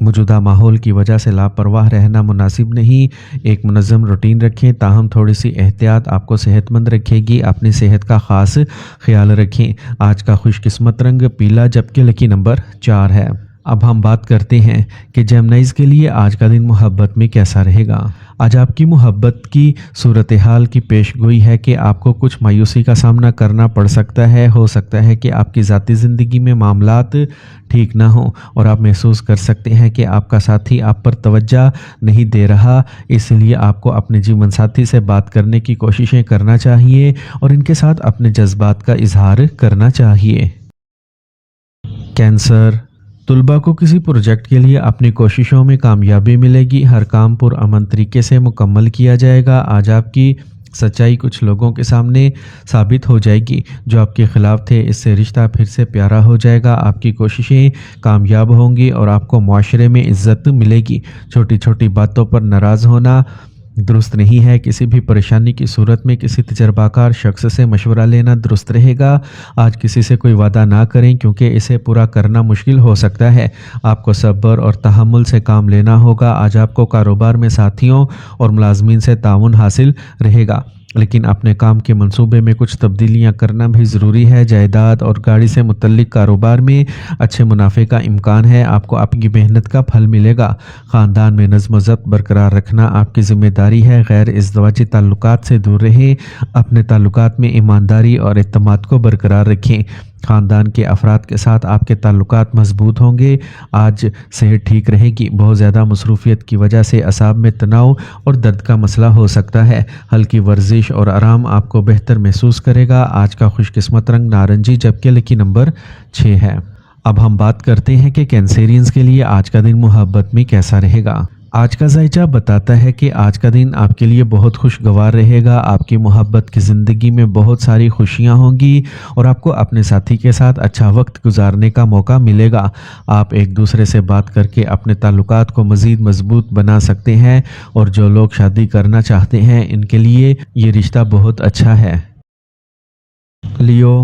موجودہ ماحول کی وجہ سے لاپرواہ رہنا مناسب نہیں۔ ایک منظم روٹین رکھیں، تاہم تھوڑی سی احتیاط آپ کو صحت مند رکھے گی۔ اپنی صحت کا خاص خیال رکھیں۔ آج کا خوش قسمت رنگ پیلا، جبکہ لکی نمبر 4 ہے۔ اب ہم بات کرتے ہیں کہ جیمنائز کے لیے آج کا دن محبت میں کیسا رہے گا۔ آج آپ کی محبت کی صورتحال کی پیش گوئی ہے کہ آپ کو کچھ مایوسی کا سامنا کرنا پڑ سکتا ہے۔ ہو سکتا ہے کہ آپ کی ذاتی زندگی میں معاملات ٹھیک نہ ہوں اور آپ محسوس کر سکتے ہیں کہ آپ کا ساتھی آپ پر توجہ نہیں دے رہا۔ اس لیے آپ کو اپنے جیون ساتھی سے بات کرنے کی کوششیں کرنا چاہیے اور ان کے ساتھ اپنے جذبات کا اظہار کرنا چاہیے۔ کینسر، طلباء کو کسی پروجیکٹ کے لیے اپنی کوششوں میں کامیابی ملے گی۔ ہر کام پرامن طریقے سے مکمل کیا جائے گا۔ آج آپ کی سچائی کچھ لوگوں کے سامنے ثابت ہو جائے گی جو آپ کے خلاف تھے۔ اس سے رشتہ پھر سے پیارا ہو جائے گا۔ آپ کی کوششیں کامیاب ہوں گی اور آپ کو معاشرے میں عزت ملے گی۔ چھوٹی چھوٹی باتوں پر ناراض ہونا درست نہیں ہے۔ کسی بھی پریشانی کی صورت میں کسی تجربہ کار شخص سے مشورہ لینا درست رہے گا۔ آج کسی سے کوئی وعدہ نہ کریں کیونکہ اسے پورا کرنا مشکل ہو سکتا ہے۔ آپ کو صبر اور تحمل سے کام لینا ہوگا۔ آج آپ کو کاروبار میں ساتھیوں اور ملازمین سے تعاون حاصل رہے گا، لیکن اپنے کام کے منصوبے میں کچھ تبدیلیاں کرنا بھی ضروری ہے۔ جائیداد اور گاڑی سے متعلق کاروبار میں اچھے منافع کا امکان ہے۔ آپ کو آپ کی محنت کا پھل ملے گا۔ خاندان میں نظم و ضبط برقرار رکھنا آپ کی ذمہ داری ہے۔ غیر ازدواجی تعلقات سے دور رہیں۔ اپنے تعلقات میں ایمانداری اور اعتماد کو برقرار رکھیں۔ خاندان کے افراد کے ساتھ آپ کے تعلقات مضبوط ہوں گے۔ آج صحت ٹھیک رہے گی۔ بہت زیادہ مصروفیت کی وجہ سے اعصاب میں تناؤ اور درد کا مسئلہ ہو سکتا ہے۔ ہلکی ورزش اور آرام آپ کو بہتر محسوس کرے گا۔ آج کا خوش قسمت رنگ نارنجی، جبکہ لکی نمبر 6 ہے۔ اب ہم بات کرتے ہیں کہ کینسیرینز کے لیے آج کا دن محبت میں کیسا رہے گا۔ آج کا ذائچہ بتاتا ہے کہ آج کا دن آپ کے لیے بہت خوشگوار رہے گا۔ آپ کی محبت کی زندگی میں بہت ساری خوشیاں ہوں گی اور آپ کو اپنے ساتھی کے ساتھ اچھا وقت گزارنے کا موقع ملے گا۔ آپ ایک دوسرے سے بات کر کے اپنے تعلقات کو مزید مضبوط بنا سکتے ہیں اور جو لوگ شادی کرنا چاہتے ہیں ان کے لیے یہ رشتہ بہت اچھا ہے۔ لیو،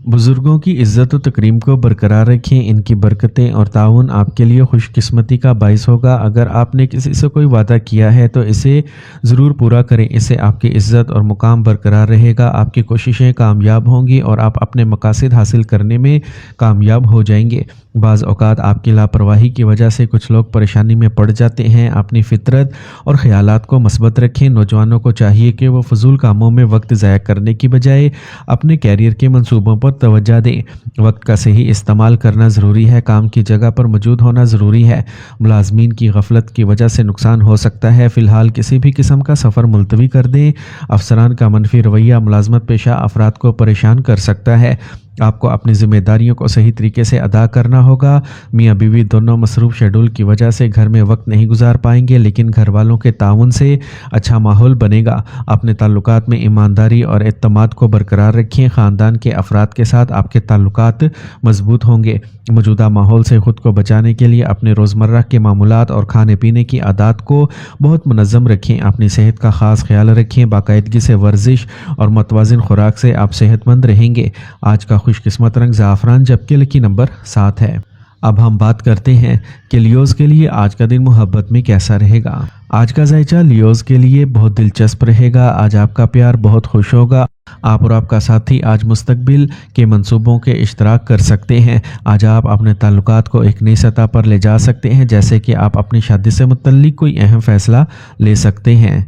بزرگوں کی عزت و تکریم کو برقرار رکھیں۔ ان کی برکتیں اور تعاون آپ کے لیے خوش قسمتی کا باعث ہوگا۔ اگر آپ نے کسی سے کوئی وعدہ کیا ہے تو اسے ضرور پورا کریں۔ اس سے آپ کی عزت اور مقام برقرار رہے گا۔ آپ کی کوششیں کامیاب ہوں گی اور آپ اپنے مقاصد حاصل کرنے میں کامیاب ہو جائیں گے۔ بعض اوقات آپ کی لاپرواہی کی وجہ سے کچھ لوگ پریشانی میں پڑ جاتے ہیں۔ اپنی فطرت اور خیالات کو مثبت رکھیں۔ نوجوانوں کو چاہیے کہ وہ فضول کاموں میں وقت ضائع کرنے کی بجائے اپنے کیریئر کے منصوبوں پر توجہ دیں۔ وقت کا صحیح استعمال کرنا ضروری ہے۔ کام کی جگہ پر موجود ہونا ضروری ہے۔ ملازمین کی غفلت کی وجہ سے نقصان ہو سکتا ہے۔ فی الحال کسی بھی قسم کا سفر ملتوی کر دیں۔ افسران کا منفی رویہ ملازمت پیشہ افراد کو پریشان کر سکتا ہے۔ آپ کو اپنی ذمہ داریوں کو صحیح طریقے سے ادا کرنا ہوگا۔ میاں بیوی دونوں مصروف شیڈول کی وجہ سے گھر میں وقت نہیں گزار پائیں گے، لیکن گھر والوں کے تعاون سے اچھا ماحول بنے گا۔ اپنے تعلقات میں ایمانداری اور اعتماد کو برقرار رکھیں۔ خاندان کے افراد کے ساتھ آپ کے تعلقات مضبوط ہوں گے۔ موجودہ ماحول سے خود کو بچانے کے لیے اپنے روزمرہ کے معمولات اور کھانے پینے کی عادات کو بہت منظم رکھیں۔ اپنی صحت کا خاص خیال رکھیں۔ باقاعدگی سے ورزش اور متوازن خوراک سے آپ صحت مند رہیں گے۔ آج کا خوش قسمت رنگ زعفران، جبکہ لکی نمبر 7 ہے۔ اب ہم بات کرتے ہیں کہ لیوز کے لیے آج کا دن محبت میں کیسا رہے گا۔ آج کا ذائچہ لیوز کے لیے بہت دلچسپ رہے گا۔ آج آپ کا پیار بہت خوش ہوگا۔ آپ اور آپ کا ساتھی آج مستقبل کے منصوبوں کے اشتراک کر سکتے ہیں۔ آج آپ اپنے تعلقات کو ایک نئی سطح پر لے جا سکتے ہیں، جیسے کہ آپ اپنی شادی سے متعلق کوئی اہم فیصلہ لے سکتے ہیں۔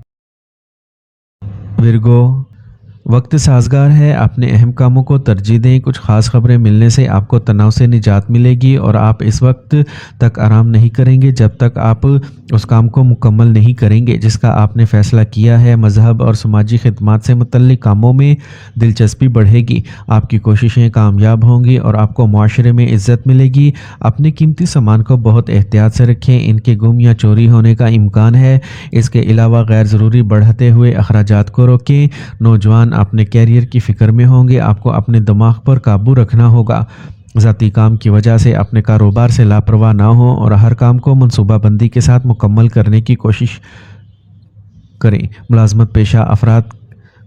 ورگو، وقت سازگار ہے۔ اپنے اہم کاموں کو ترجیح دیں۔ کچھ خاص خبریں ملنے سے آپ کو تناؤ سے نجات ملے گی اور آپ اس وقت تک آرام نہیں کریں گے جب تک آپ اس کام کو مکمل نہیں کریں گے جس کا آپ نے فیصلہ کیا ہے۔ مذہب اور سماجی خدمات سے متعلق کاموں میں دلچسپی بڑھے گی۔ آپ کی کوششیں کامیاب ہوں گی اور آپ کو معاشرے میں عزت ملے گی۔ اپنے قیمتی سامان کو بہت احتیاط سے رکھیں۔ ان کے گم یا چوری ہونے کا امکان ہے۔ اس کے علاوہ غیر ضروری بڑھتے ہوئے اخراجات کو روکیں۔ نوجوان اپنے کیریئر کی فکر میں ہوں گے۔ آپ کو اپنے دماغ پر قابو رکھنا ہوگا۔ ذاتی کام کی وجہ سے اپنے کاروبار سے لاپرواہ نہ ہوں اور ہر کام کو منصوبہ بندی کے ساتھ مکمل کرنے کی کوشش کریں۔ ملازمت پیشہ افراد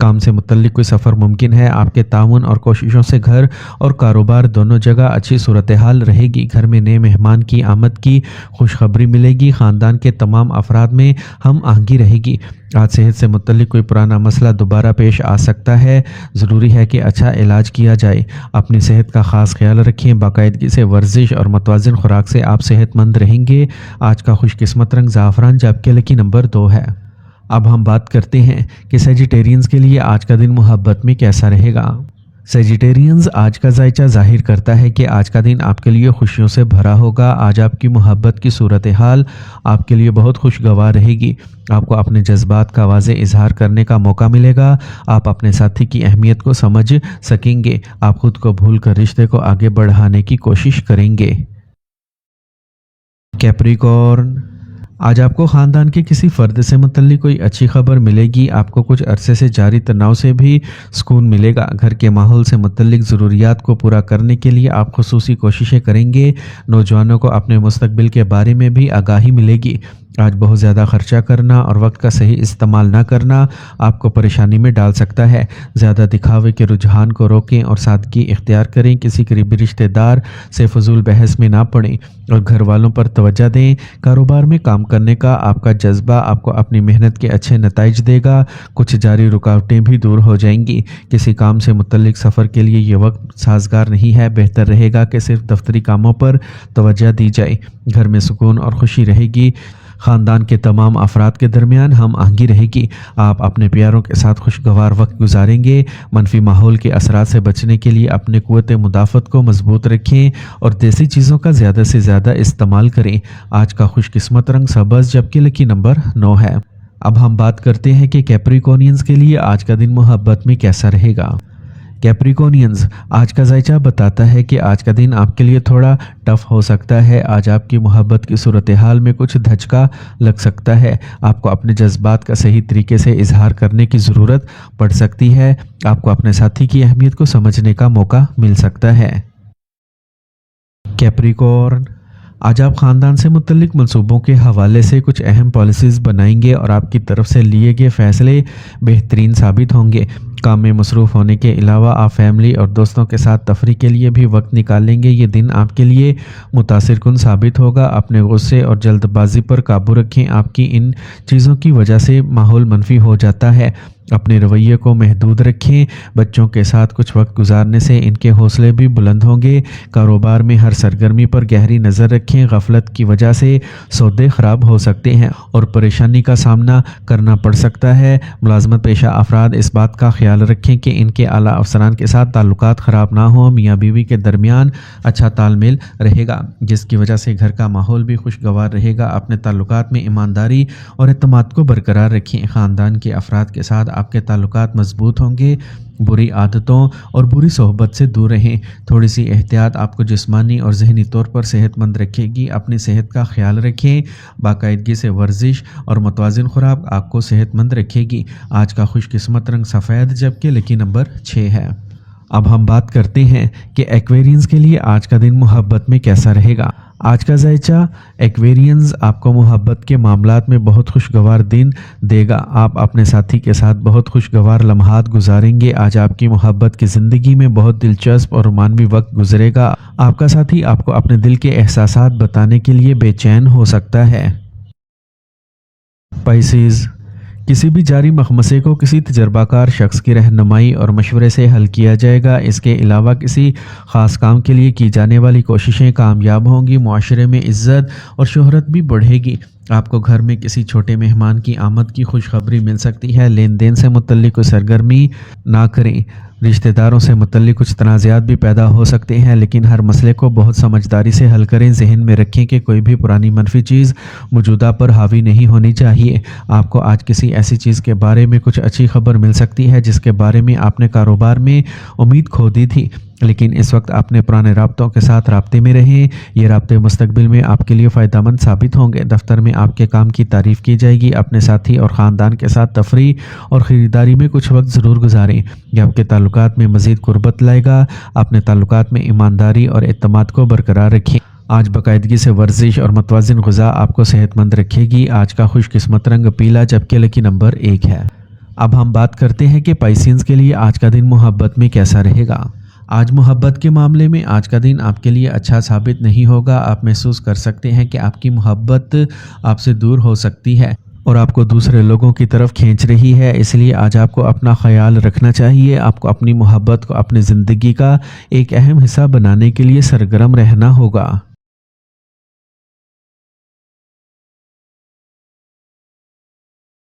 کام سے متعلق کوئی سفر ممکن ہے۔ آپ کے تعاون اور کوششوں سے گھر اور کاروبار دونوں جگہ اچھی صورتحال رہے گی۔ گھر میں نئے مہمان کی آمد کی خوشخبری ملے گی۔ خاندان کے تمام افراد میں ہم آہنگی رہے گی۔ آج صحت سے متعلق کوئی پرانا مسئلہ دوبارہ پیش آ سکتا ہے۔ ضروری ہے کہ اچھا علاج کیا جائے۔ اپنی صحت کا خاص خیال رکھیں۔ باقاعدگی سے ورزش اور متوازن خوراک سے آپ صحت مند رہیں گے۔ آج کا خوش قسمت رنگ زعفران جبکہ لکی نمبر 2 ہے۔ اب ہم بات کرتے ہیں کہ سیجیٹیرینز کے لیے آج کا دن محبت میں کیسا رہے گا۔ سیجیٹیرینز آج کا ذائچہ ظاہر کرتا ہے کہ آج کا دن آپ کے لیے خوشیوں سے بھرا ہوگا۔ آج آپ کی محبت کی صورتحال آپ کے لیے بہت خوشگوار رہے گی۔ آپ کو اپنے جذبات کا واضح اظہار کرنے کا موقع ملے گا۔ آپ اپنے ساتھی کی اہمیت کو سمجھ سکیں گے۔ آپ خود کو بھول کر رشتے کو آگے بڑھانے کی کوشش کریں گے۔ کیپریکورن، آج آپ کو خاندان کے کسی فرد سے متعلق کوئی اچھی خبر ملے گی۔ آپ کو کچھ عرصے سے جاری تناؤ سے بھی سکون ملے گا۔ گھر کے ماحول سے متعلق ضروریات کو پورا کرنے کے لیے آپ خصوصی کوششیں کریں گے۔ نوجوانوں کو اپنے مستقبل کے بارے میں بھی آگاہی ملے گی۔ آج بہت زیادہ خرچہ کرنا اور وقت کا صحیح استعمال نہ کرنا آپ کو پریشانی میں ڈال سکتا ہے۔ زیادہ دکھاوے کے رجحان کو روکیں اور سادگی اختیار کریں۔ کسی قریبی رشتہ دار سے فضول بحث میں نہ پڑیں اور گھر والوں پر توجہ دیں۔ کاروبار میں کام کرنے کا آپ کا جذبہ آپ کو اپنی محنت کے اچھے نتائج دے گا۔ کچھ جاری رکاوٹیں بھی دور ہو جائیں گی۔ کسی کام سے متعلق سفر کے لیے یہ وقت سازگار نہیں ہے۔ بہتر رہے گا کہ صرف دفتری کاموں پر توجہ دی جائے۔ گھر میں سکون اور خوشی رہے گی۔ خاندان کے تمام افراد کے درمیان ہم آہنگی رہے گی۔ آپ اپنے پیاروں کے ساتھ خوشگوار وقت گزاریں گے۔ منفی ماحول کے اثرات سے بچنے کے لیے اپنے قوت مدافعت کو مضبوط رکھیں اور دیسی چیزوں کا زیادہ سے زیادہ استعمال کریں۔ آج کا خوش قسمت رنگ سبز جبکہ لکی نمبر 9 ہے۔ اب ہم بات کرتے ہیں کہ کیپریکونینز کے لیے آج کا دن محبت میں کیسا رہے گا۔ کیپریکونینز، آج کا ذائچہ بتاتا ہے کہ آج کا دن آپ کے لیے تھوڑا ٹف ہو سکتا ہے۔ آج آپ کی محبت کی صورتحال میں کچھ دھچکا لگ سکتا ہے۔ آپ کو اپنے جذبات کا صحیح طریقے سے اظہار کرنے کی ضرورت پڑ سکتی ہے۔ آپ کو اپنے ساتھی کی اہمیت کو سمجھنے کا موقع مل سکتا ہے۔ کیپریکورن، آج آپ خاندان سے متعلق منصوبوں کے حوالے سے کچھ اہم پالیسیز بنائیں گے اور آپ کی طرف سے لیے گئے فیصلے بہترین ثابت ہوں گے۔ کام میں مصروف ہونے کے علاوہ آپ فیملی اور دوستوں کے ساتھ تفریح کے لیے بھی وقت نکالیں گے۔ یہ دن آپ کے لیے متاثر کن ثابت ہوگا۔ اپنے غصے اور جلد بازی پر قابو رکھیں۔ آپ کی ان چیزوں کی وجہ سے ماحول منفی ہو جاتا ہے۔ اپنے رویے کو محدود رکھیں۔ بچوں کے ساتھ کچھ وقت گزارنے سے ان کے حوصلے بھی بلند ہوں گے۔ کاروبار میں ہر سرگرمی پر گہری نظر رکھیں۔ غفلت کی وجہ سے سودے خراب ہو سکتے ہیں اور پریشانی کا سامنا کرنا پڑ سکتا ہے۔ ملازمت پیشہ افراد اس بات کا خیال رکھیں کہ ان کے اعلیٰ افسران کے ساتھ تعلقات خراب نہ ہوں۔ میاں بیوی کے درمیان اچھا تال میل رہے گا جس کی وجہ سے گھر کا ماحول بھی خوشگوار رہے گا۔ اپنے تعلقات میں ایمانداری اور اعتماد کو برقرار رکھیں۔ خاندان کے افراد کے ساتھ آپ کے تعلقات مضبوط ہوں گے۔ بری عادتوں اور بری صحبت سے دور رہیں۔ تھوڑی سی احتیاط آپ کو جسمانی اور ذہنی طور پر صحت مند رکھے گی۔ اپنی صحت کا خیال رکھیں۔ باقاعدگی سے ورزش اور متوازن خوراک آپ کو صحت مند رکھے گی۔ آج کا خوش قسمت رنگ سفید جبکہ لکی نمبر 6 ہے۔ اب ہم بات کرتے ہیں کہ ایکویرینز کے لیے آج کا دن محبت میں کیسا رہے گا۔ آج کا ذائچہ ایکویرینز آپ کو محبت کے معاملات میں بہت خوشگوار دن دے گا۔ آپ اپنے ساتھی کے ساتھ بہت خوشگوار لمحات گزاریں گے۔ آج آپ کی محبت کی زندگی میں بہت دلچسپ اور رومانوی وقت گزرے گا۔ آپ کا ساتھی آپ کو اپنے دل کے احساسات بتانے کے لیے بے چین ہو سکتا ہے۔ پائسیز، کسی بھی جاری مخمسے کو کسی تجربہ کار شخص کی رہنمائی اور مشورے سے حل کیا جائے گا۔ اس کے علاوہ کسی خاص کام کے لیے کی جانے والی کوششیں کامیاب ہوں گی۔ معاشرے میں عزت اور شہرت بھی بڑھے گی۔ آپ کو گھر میں کسی چھوٹے مہمان کی آمد کی خوشخبری مل سکتی ہے۔ لین دین سے متعلق کوئی سرگرمی نہ کریں۔ رشتہ داروں سے متعلق کچھ تنازعات بھی پیدا ہو سکتے ہیں لیکن ہر مسئلے کو بہت سمجھداری سے حل کریں۔ ذہن میں رکھیں کہ کوئی بھی پرانی منفی چیز موجودہ پر حاوی نہیں ہونی چاہیے۔ آپ کو آج کسی ایسی چیز کے بارے میں کچھ اچھی خبر مل سکتی ہے جس کے بارے میں آپ نے کاروبار میں امید کھو دی تھی، لیکن اس وقت اپنے پرانے رابطوں کے ساتھ رابطے میں رہیں۔ یہ رابطے مستقبل میں آپ کے لیے فائدہ مند ثابت ہوں گے۔ دفتر میں آپ کے کام کی تعریف کی جائے گی۔ اپنے ساتھی اور خاندان کے ساتھ تفریح اور خریداری میں کچھ وقت ضرور گزاریں۔ یہ آپ کے تعلقات میں مزید قربت لائے گا۔ اپنے تعلقات میں ایمانداری اور اعتماد کو برقرار رکھیں۔ آج باقاعدگی سے ورزش اور متوازن غذا آپ کو صحت مند رکھے گی۔ آج کا خوش قسمت رنگ پیلا جبکہ لکی نمبر 1 ہے۔ اب ہم بات کرتے ہیں کہ پائسینز کے لیے آج کا دن محبت میں کیسا رہے گا۔ آج محبت کے معاملے میں آج کا دن آپ کے لیے اچھا ثابت نہیں ہوگا۔ آپ محسوس کر سکتے ہیں کہ آپ کی محبت آپ سے دور ہو سکتی ہے اور آپ کو دوسرے لوگوں کی طرف کھینچ رہی ہے، اس لیے آج آپ کو اپنا خیال رکھنا چاہیے۔ آپ کو اپنی محبت کو اپنی زندگی کا ایک اہم حصہ بنانے کے لیے سرگرم رہنا ہوگا۔